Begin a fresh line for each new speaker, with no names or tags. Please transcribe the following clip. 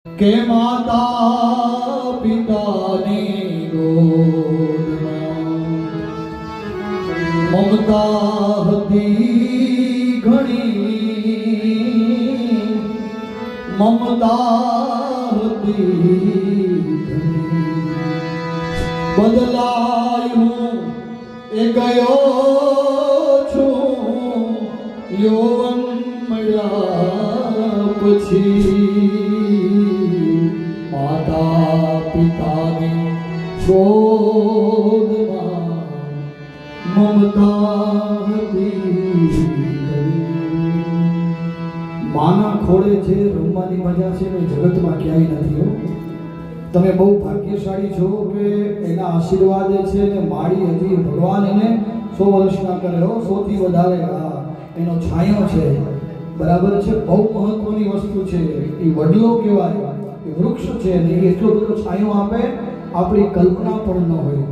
કે માતા પિતાની ગોદમાં મમતા હતી ઘણી, મમતા હતી બદલાયું એ ગયો છું યૌવન મળ્યા પછી માતા પિતાની ગોદમાં મમતા હતી. માના ખોળે જે રમવાની મજા છે એ જગતમાં ક્યાંય નથી હો. તમે બહુ ભાગ્યશાળી છો કે એના આશીર્વાદ છે ને માળી હજી ભગવાન એને 100 વર્ષના કરે હો, 100 થી વધારે એનો છાંયો છે. બરાબર છે, બહુ મહત્વની વસ્તુ છે. એ વડલો કહેવાય, એ વૃક્ષ છે ને એ એટલો બધો છાંયો આપે આપણી કલ્પના પણ ન હોય.